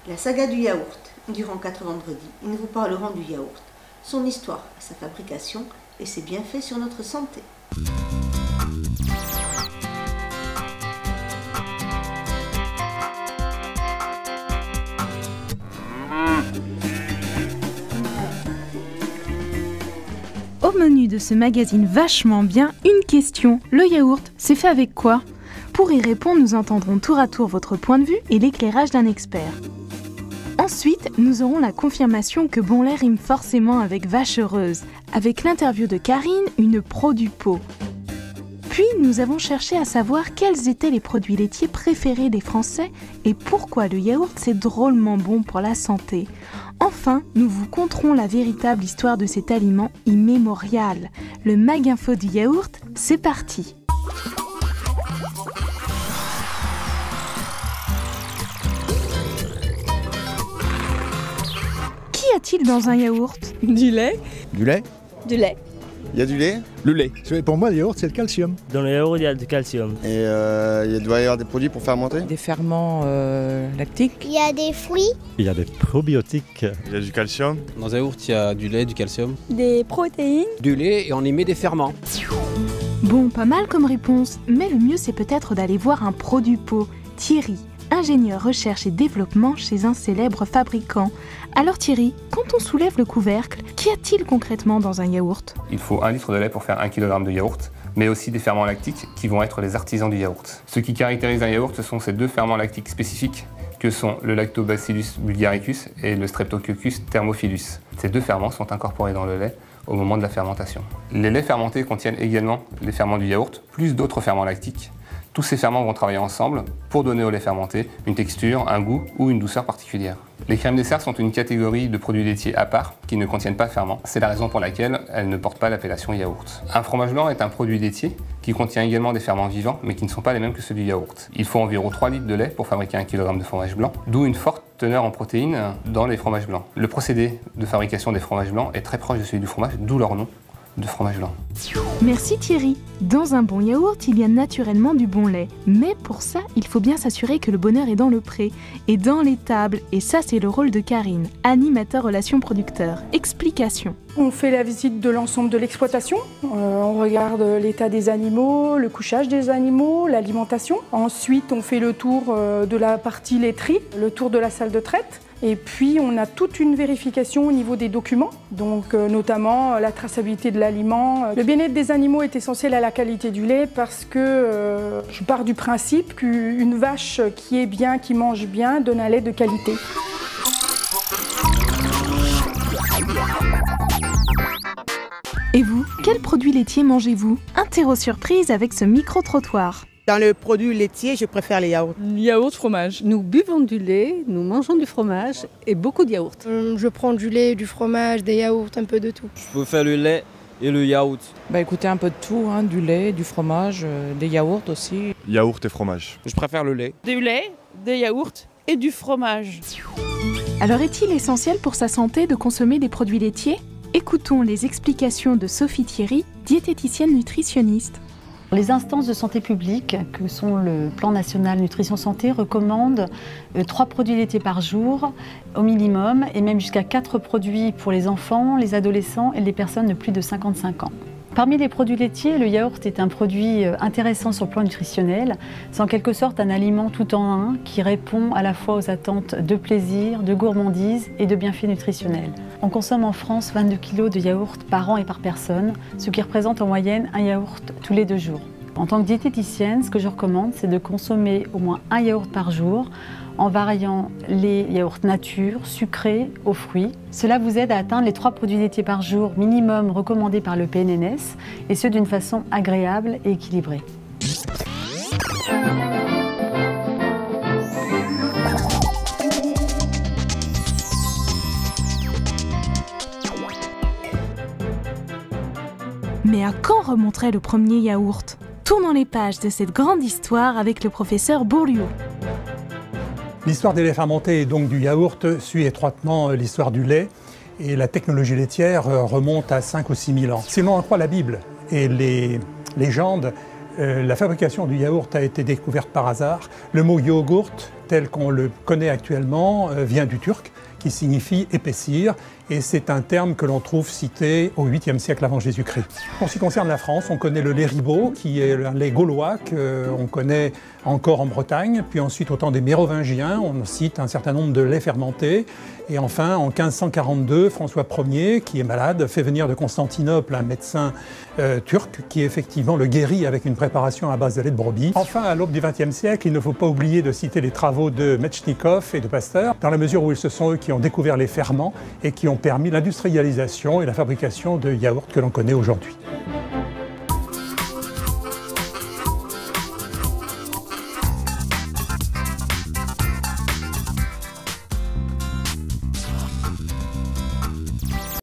La saga du yaourt. Durant 4 vendredis, nous vous parlerons du yaourt, son histoire, sa fabrication et ses bienfaits sur notre santé. Au menu de ce magazine vachement bien, une question. Le yaourt, c'est fait avec quoi? Pour y répondre, nous entendrons tour à tour votre point de vue et l'éclairage d'un expert. Ensuite, nous aurons la confirmation que bon lait rime forcément avec vache heureuse, avec l'interview de Karine, une pro du pot. Puis, nous avons cherché à savoir quels étaient les produits laitiers préférés des Français et pourquoi le yaourt c'est drôlement bon pour la santé. Enfin, nous vous conterons la véritable histoire de cet aliment immémorial. Le Mag-Info du yaourt, c'est parti! Qu'y a-t-il dans un yaourt? Du lait. Du lait? Du lait. Il y a du lait? Le lait. Pour moi, le yaourt, c'est le calcium. Dans le yaourt, il y a du calcium. Et il doit y avoir des produits pour fermenter? Des ferments lactiques. Il y a des fruits. Il y a des probiotiques. Il y a du calcium. Dans un yaourt, il y a du lait, du calcium. Des protéines. Du lait et on y met des ferments. Bon, pas mal comme réponse, mais le mieux c'est peut-être d'aller voir un pro du pot, Thierry, ingénieur recherche et développement chez un célèbre fabricant. Alors Thierry, quand on soulève le couvercle, qu'y a-t-il concrètement dans un yaourt? Il faut 1 litre de lait pour faire 1 kg de yaourt, mais aussi des ferments lactiques qui vont être les artisans du yaourt. Ce qui caractérise un yaourt, ce sont ces 2 ferments lactiques spécifiques que sont le Lactobacillus bulgaricus et le Streptococcus thermophilus. Ces 2 ferments sont incorporés dans le lait au moment de la fermentation. Les laits fermentés contiennent également les ferments du yaourt, plus d'autres ferments lactiques. Tous ces ferments vont travailler ensemble pour donner au lait fermenté une texture, un goût ou une douceur particulière. Les crèmes dessert sont une catégorie de produits laitiers à part qui ne contiennent pas de ferments. C'est la raison pour laquelle elles ne portent pas l'appellation yaourt. Un fromage blanc est un produit laitier qui contient également des ferments vivants mais qui ne sont pas les mêmes que ceux du yaourt. Il faut environ 3 litres de lait pour fabriquer 1 kg de fromage blanc, d'où une forte teneur en protéines dans les fromages blancs. Le procédé de fabrication des fromages blancs est très proche de celui du fromage, d'où leur nom de fromage blanc. Merci Thierry. Dans un bon yaourt, il y a naturellement du bon lait. Mais pour ça, il faut bien s'assurer que le bonheur est dans le pré et dans les tables. Et ça, c'est le rôle de Karine, animateur relations producteurs. Explication. On fait la visite de l'ensemble de l'exploitation. On regarde l'état des animaux, le couchage des animaux, l'alimentation. Ensuite, on fait le tour de la partie laiterie, le tour de la salle de traite. Et puis, on a toute une vérification au niveau des documents, donc notamment la traçabilité de l'aliment. Le bien-être des animaux est essentiel à la qualité du lait parce que je pars du principe qu'une vache qui est bien, qui mange bien, donne un lait de qualité. Et vous, quel produit laitier mangez-vous? Interro surprise avec ce micro-trottoir. Dans le produit laitier, je préfère les yaourts. Yaourt, fromage. Nous buvons du lait, nous mangeons du fromage et beaucoup de yaourt. Je prends du lait, du fromage, des yaourts, un peu de tout. Je préfère le lait et le yaourt. Écoutez, un peu de tout, du lait, du fromage, des yaourts aussi. Yaourt et fromage. Je préfère le lait. Du lait, des yaourts et du fromage. Alors est-il essentiel pour sa santé de consommer des produits laitiers? Écoutons les explications de Sophie Thierry, diététicienne nutritionniste. Les instances de santé publique, que sont le Plan national nutrition santé, recommandent 3 produits laitiers par jour au minimum et même jusqu'à 4 produits pour les enfants, les adolescents et les personnes de plus de 55 ans. Parmi les produits laitiers, le yaourt est un produit intéressant sur le plan nutritionnel. C'est en quelque sorte un aliment tout en un qui répond à la fois aux attentes de plaisir, de gourmandise et de bienfaits nutritionnels. On consomme en France 22 kg de yaourt par an et par personne, ce qui représente en moyenne un yaourt tous les 2 jours. En tant que diététicienne, ce que je recommande, c'est de consommer au moins un yaourt par jour en variant les yaourts nature, sucrés, aux fruits. Cela vous aide à atteindre les 3 produits laitiers par jour minimum recommandés par le PNNS et ce d'une façon agréable et équilibrée. Mais à quand remonterait le premier yaourt? Tournons les pages de cette grande histoire avec le professeur Bourliot. L'histoire des laits fermentés et donc du yaourt suit étroitement l'histoire du lait. Et la technologie laitière remonte à 5 ou 6 000 ans. Si l'on en croit la Bible et les légendes, la fabrication du yaourt a été découverte par hasard. Le mot yogourt tel qu'on le connaît actuellement vient du turc, qui signifie épaissir, et c'est un terme que l'on trouve cité au 8e siècle avant Jésus-Christ. En ce qui concerne la France, on connaît le lait Ribot, qui est un lait gaulois qu'on connaît encore en Bretagne, puis ensuite au temps des Mérovingiens, on cite un certain nombre de laits fermentés, et enfin en 1542, François Ier, qui est malade, fait venir de Constantinople un médecin turc qui effectivement le guérit avec une préparation à base de lait de brebis. Enfin, à l'aube du XXe siècle, il ne faut pas oublier de citer les travaux de Metchnikoff et de Pasteur, dans la mesure où ce sont eux qui ont découvert les ferments et qui ont permis l'industrialisation et la fabrication de yaourts que l'on connaît aujourd'hui.